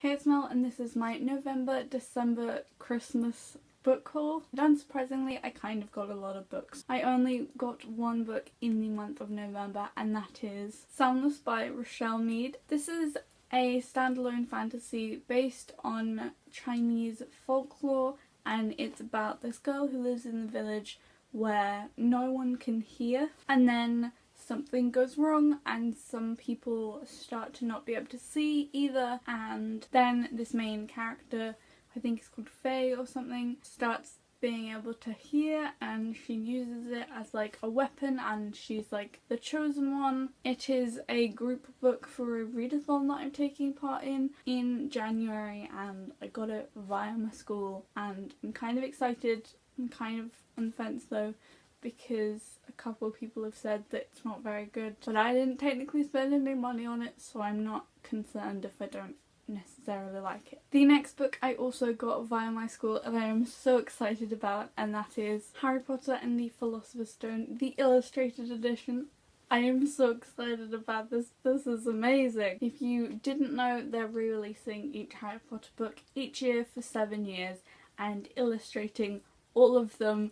Hey, it's Mel and this is my November, December, Christmas book haul. And unsurprisingly, I kind of got a lot of books. I only got one book in the month of November, and that is Soundless by Richelle Mead. This is a standalone fantasy based on Chinese folklore, and it's about this girl who lives in the village where no one can hear, and then something goes wrong and some people start to not be able to see either, and then this main character, I think it's called Faye or something, starts being able to hear, and she uses it as like a weapon, and she's like the chosen one. It is a group book for a readathon that I'm taking part in January, and I got it via my school, and I'm kind of excited. I'm kind of on the fence though, because a couple of people have said that it's not very good, but I didn't technically spend any money on it, so I'm not concerned if I don't necessarily like it. The next book I also got via my school and I am so excited about, and that is Harry Potter and the Philosopher's Stone, the illustrated edition. I am so excited about this. This is amazing. If you didn't know, they're re-releasing each Harry Potter book each year for 7 years and illustrating all of them,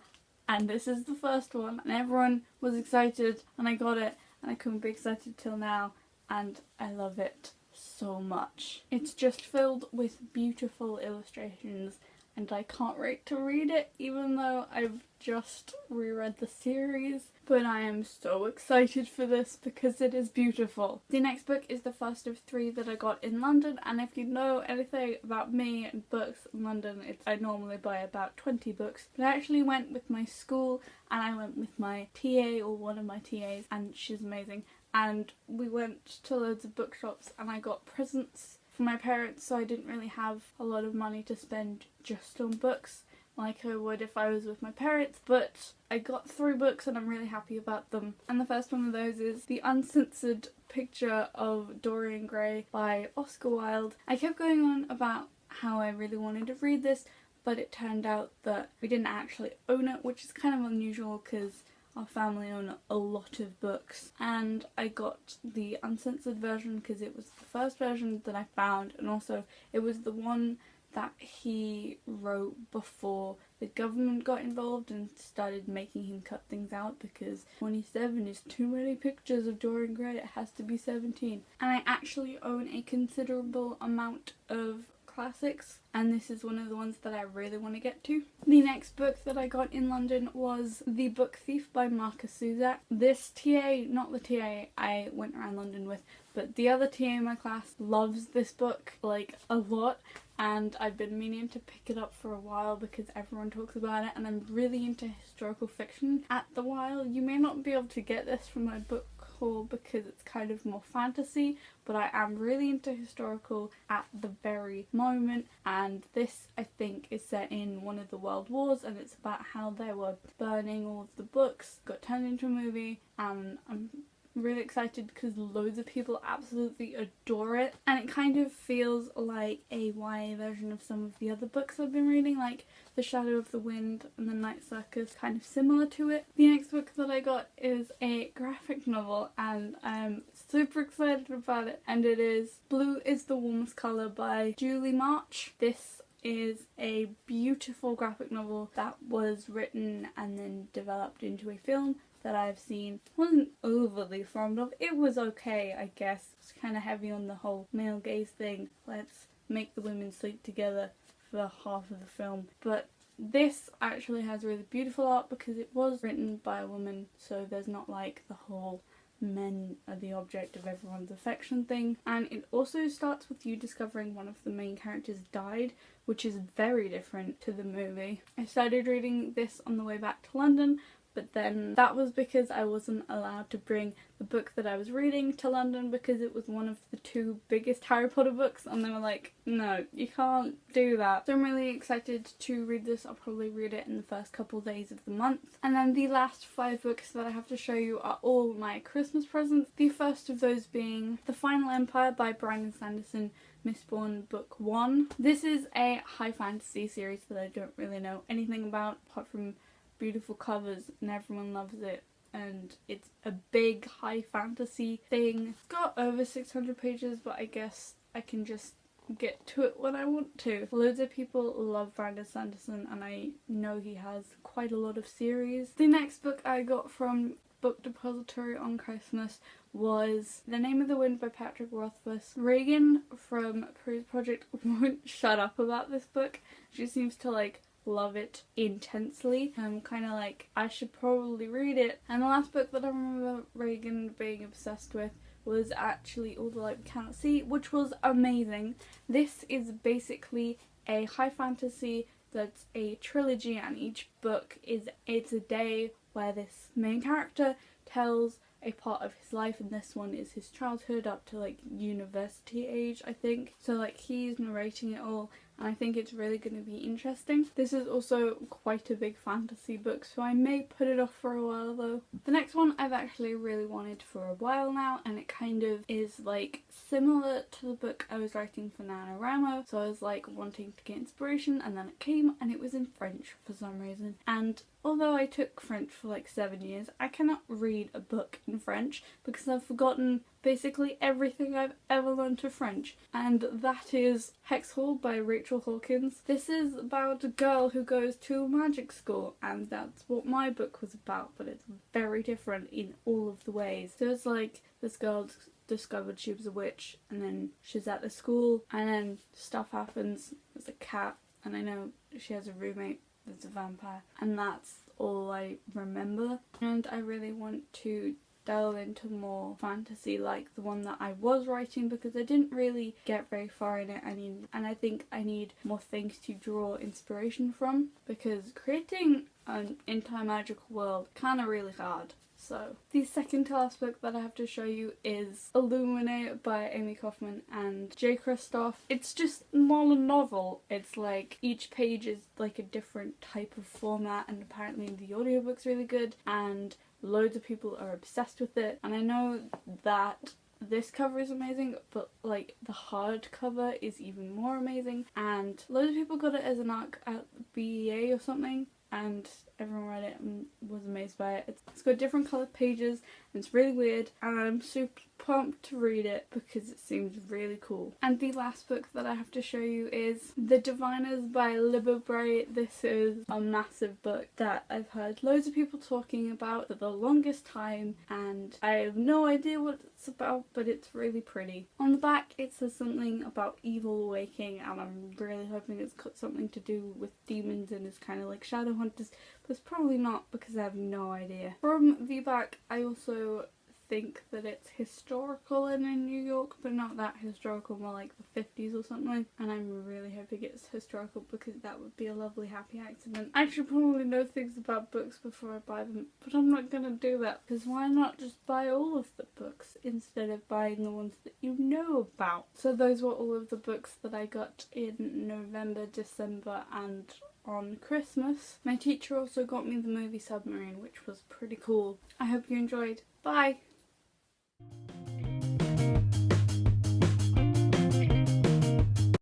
and this is the first one, and everyone was excited and I got it, and I couldn't be excited till now, and I love it so much. It's just filled with beautiful illustrations and I can't wait to read it, even though I've just reread the series, but I am so excited for this because it is beautiful. The next book is the first of 3 that I got in London, and if you know anything about me and books in London, I normally buy about 20 books, but I actually went with my school and I went with my TA, or one of my TAs, and she's amazing, and we went to loads of bookshops and I got presents for my parents, so I didn't really have a lot of money to spend just on books like I would if I was with my parents, but I got 3 books and I'm really happy about them. And the first one of those is The Uncensored Picture of Dorian Gray by Oscar Wilde. I kept going on about how I really wanted to read this, but it turned out that we didn't actually own it, which is kind of unusual because our family own a lot of books, and I got the uncensored version because it was the first version that I found, and also it was the one that he wrote before the government got involved and started making him cut things out, because 27 is too many pictures of Dorian Gray, it has to be 17. And I actually own a considerable amount of classics, and this is one of the ones that I really want to get to. The next book that I got in London was The Book Thief by Marcus Zusak. This TA, not the TA I went around London with, but the other TA in my class loves this book like a lot, and I've been meaning to pick it up for a while because everyone talks about it, and I'm really into historical fiction at the while. You may not be able to get this from my book haul because it's kind of more fantasy, but I am really into historical at the very moment, and this I think is set in one of the world wars, and it's about how they were burning all of the books, got turned into a movie, and I'm really excited because loads of people absolutely adore it, and it kind of feels like a YA version of some of the other books I've been reading, like The Shadow of the Wind and The Night Circus, kind of similar to it. The next book that I got is a graphic novel, and I'm super excited about it, and it is Blue is the Warmest Colour by Julie March. This is a beautiful graphic novel that was written and then developed into a film that I've seen. Wasn't overly fond of. It was okay, I guess. It's kind of heavy on the whole male gaze thing. Let's make the women sleep together for half of the film. But this actually has really beautiful art because it was written by a woman, so there's not like the whole men are the object of everyone's affection thing. And it also starts with you discovering one of the main characters died, which is very different to the movie. I started reading this on the way back to London, but then that was because I wasn't allowed to bring the book that I was reading to London because it was one of the 2 biggest Harry Potter books, and they were like, no, you can't do that. So I'm really excited to read this. I'll probably read it in the first couple days of the month. And then the last 5 books that I have to show you are all my Christmas presents. The first of those being The Final Empire by Brandon Sanderson, Mistborn Book 1. This is a high fantasy series that I don't really know anything about apart from beautiful covers, and everyone loves it, and it's a big high fantasy thing. It's got over 600 pages, but I guess I can just get to it when I want to. Loads of people love Brandon Sanderson, and I know he has quite a lot of series. The next book I got from Book Depository on Christmas was The Name of the Wind by Patrick Rothfuss. Reagan from Peruse Project won't shut up about this book. She seems to like love it intensely. I'm kind of like, I should probably read it. And the last book that I remember Reagan being obsessed with was actually All the Light We Cannot See, which was amazing. This is basically a high fantasy that's a trilogy, and each book it's a day where this main character tells a part of his life, and this one is his childhood up to like university age, I think. So like he's narrating it all, and I think it's really going to be interesting. This is also quite a big fantasy book, so I may put it off for a while though. The next one I've actually really wanted for a while now, and it kind of is like similar to the book I was writing for NaNoWriMo. So I was like wanting to get inspiration, and then it came and it was in French for some reason. And although I took French for like 7 years, I cannot read a book in French because I've forgotten basically everything I've ever learned of French. And that is Hex Hall by Rachel Hawkins. This is about a girl who goes to a magic school, and that's what my book was about, but it's very different in all of the ways. So it's like this girl discovered she was a witch, and then she's at the school, and then stuff happens. There's a cat, and I know she has a roommate that's a vampire, and that's all I remember. And I really want to delve into more fantasy like the one that I was writing, because I didn't really get very far in it. And I think I need more things to draw inspiration from, because creating an entire magical world kind of really hard. So the second to last book that I have to show you is Illuminae by Amy Kaufman and Jay Kristoff. It's just more a novel. It's like each page is like a different type of format, and apparently the audiobook's really good and loads of people are obsessed with it. And I know that this cover is amazing, but like the hardcover is even more amazing, and loads of people got it as an ARC at BEA or something, and everyone read it and was amazed by it. It's got different coloured pages, and it's really weird, and I'm super pumped to read it because it seems really cool. And the last book that I have to show you is The Diviners by Libba Bray. This is a massive book that I've heard loads of people talking about for the longest time, and I have no idea what it's about, but it's really pretty. On the back it says something about evil waking, and I'm really hoping it's got something to do with demons and is kind of like Shadowhunters, but it's probably not because I have no idea. From the back I also think that it's historical and in New York, but not that historical, more like the 50s or something. And I'm really hoping it's historical because that would be a lovely happy accident. I should probably know things about books before I buy them, but I'm not gonna do that, because why not just buy all of the books instead of buying the ones that you know about? So those were all of the books that I got in November, December and on Christmas. My teacher also got me the movie Submarine, which was pretty cool. I hope you enjoyed. Bye!